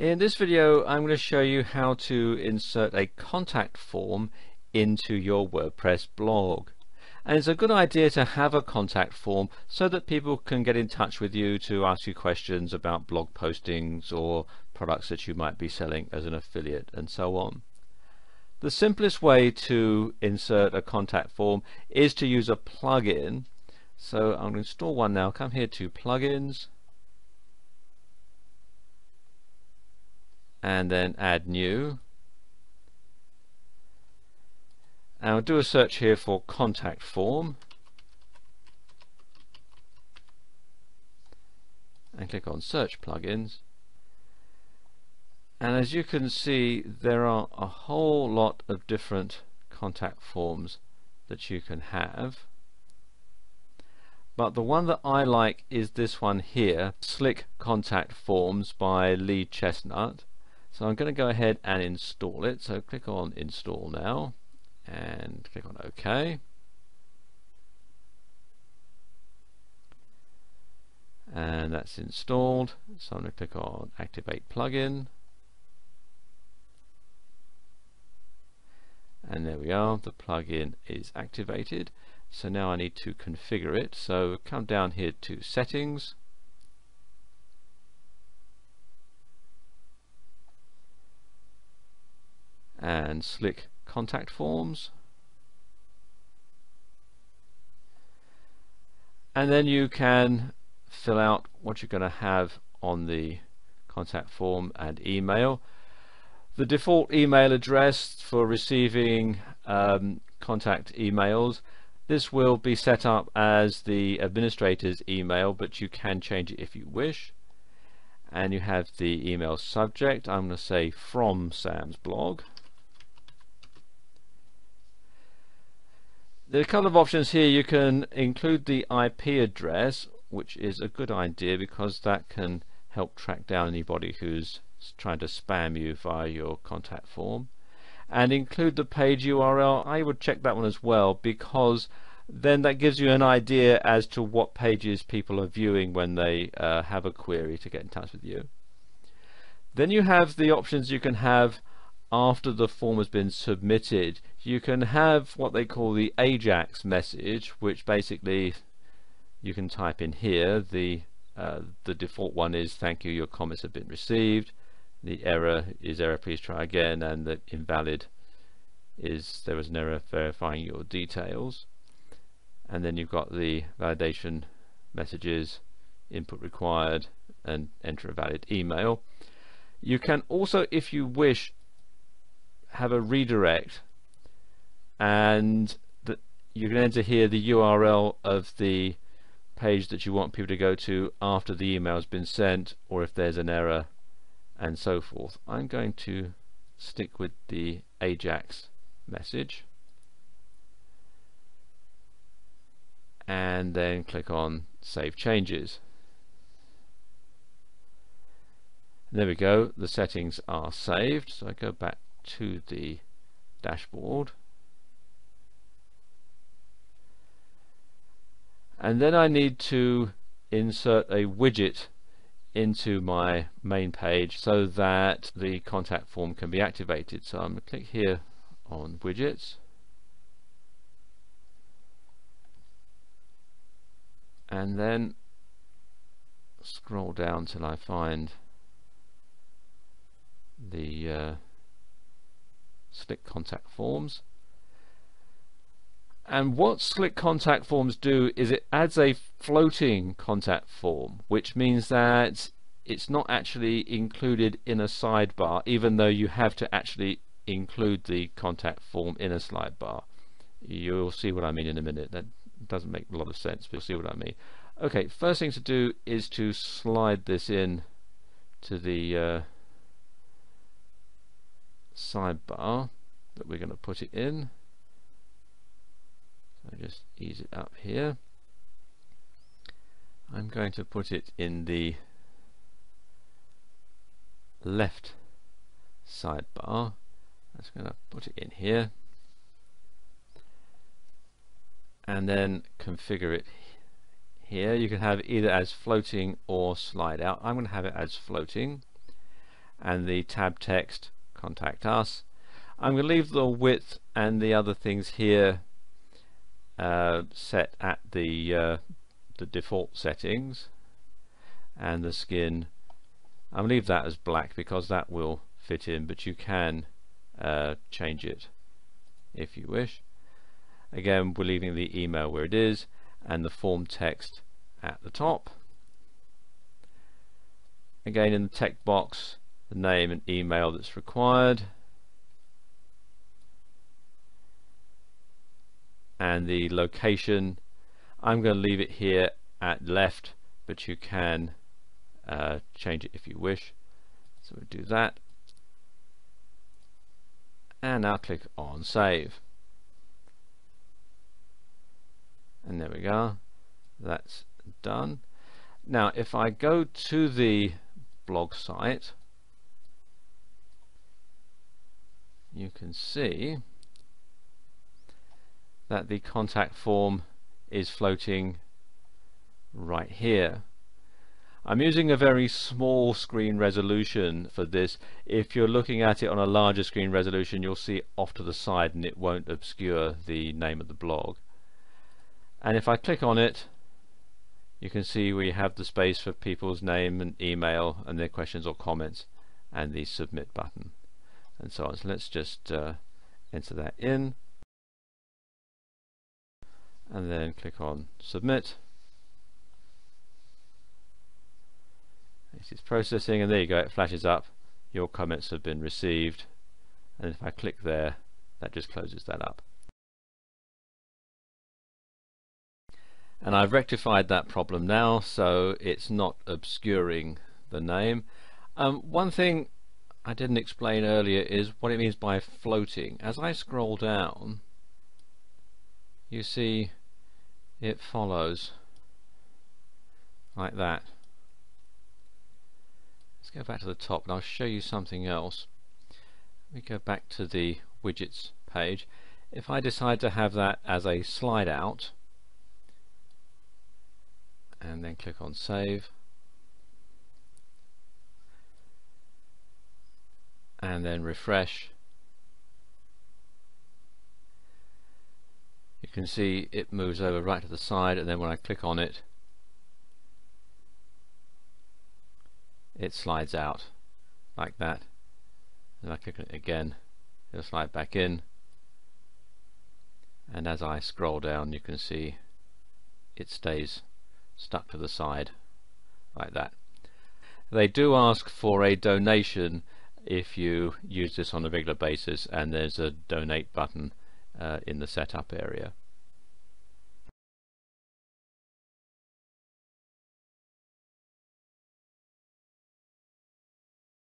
In this video, I'm going to show you how to insert a contact form into your WordPress blog. And it's a good idea to have a contact form so that people can get in touch with you to ask you questions about blog postings or products that you might be selling as an affiliate and so on. The simplest way to insert a contact form is to use a plugin. So I'm going to install one now. Come here to plugins and then add new, and I'll do a search here for contact form and click on search plugins, and as you can see there are a whole lot of different contact forms that you can have, but the one that I like is this one here, Slick Contact Forms by Lee Chestnut. So I'm going to go ahead and install it. So click on install now and click on OK. And that's installed. So I'm going to click on activate plugin. And there we are, the plugin is activated. So now I need to configure it. So come down here to settings. And Slick Contact Forms, and then you can fill out what you're going to have on the contact form and email. The default email address for receiving contact emails, this will be set up as the administrator's email, but you can change it if you wish. And you have the email subject. I'm going to say from Sam's blog. There are a couple of options here. You can include the IP address, which is a good idea because that can help track down anybody who's trying to spam you via your contact form, and include the page URL. I would check that one as well, because then that gives you an idea as to what pages people are viewing when they have a query to get in touch with you. Then you have the options you can have after the form has been submitted. You can have what they call the Ajax message, which basically you can type in here. The default one is thank you, your comments have been received. The error is error, please try again, and the invalid is there was an error verifying your details. And then you've got the validation messages, input required, and enter a valid email. You can also, if you wish, have a redirect, and you can enter here the URL of the page that you want people to go to after the email has been sent, or if there's an error, and so forth. I'm going to stick with the Ajax message and then click on Save Changes. There we go, the settings are saved. So I go back to the dashboard, and then I need to insert a widget into my main page so that the contact form can be activated. So I'm going to click here on widgets, and then scroll down till I find the Slick Contact Forms. And what Slick Contact Forms do is it adds a floating contact form, which means that it's not actually included in a sidebar, even though you have to actually include the contact form in a sidebar. You'll see what I mean in a minute. That doesn't make a lot of sense, but you'll see what I mean. Okay, first thing to do is to slide this in to the sidebar that we're going to put it in. So just ease it up here. I'm going to put it in the left sidebar. I'm just going to put it in here and then configure it here. You can have either as floating or slide out. I'm going to have it as floating. and the tab text contact us. I'm going to leave the width and the other things here set at the default settings, and the skin I'll leave that as black because that will fit in, but you can change it if you wish. Again, we're leaving the email where it is and the form text at the top. Again, in the text box, the name and email that's required, and the location I'm going to leave it here at left, but you can change it if you wish. So we'll do that, and now click on save, and there we go, that's done. Now if I go to the blog site, you can see that the contact form is floating right here. I'm using a very small screen resolution for this. If you're looking at it on a larger screen resolution, you'll see off to the side and it won't obscure the name of the blog. And if I click on it, you can see we have the space for people's name and email and their questions or comments, and the submit button and so on. So let's just enter that in and then click on submit. This is processing, and there you go, it flashes up, your comments have been received, and if I click there, that just closes that up. And I've rectified that problem now, so it's not obscuring the name. One thing I didn't explain earlier is what it means by floating. As I scroll down, you see it follows like that. Let's go back to the top and I'll show you something else. We go back to the widgets page. If I decide to have that as a slide out and then click on save and then refresh, you can see it moves over right to the side, and then when I click on it, it slides out like that, and I click on it again, it'll slide back in, and as I scroll down you can see it stays stuck to the side like that. They do ask for a donation if you use this on a regular basis, and there's a donate button in the setup area.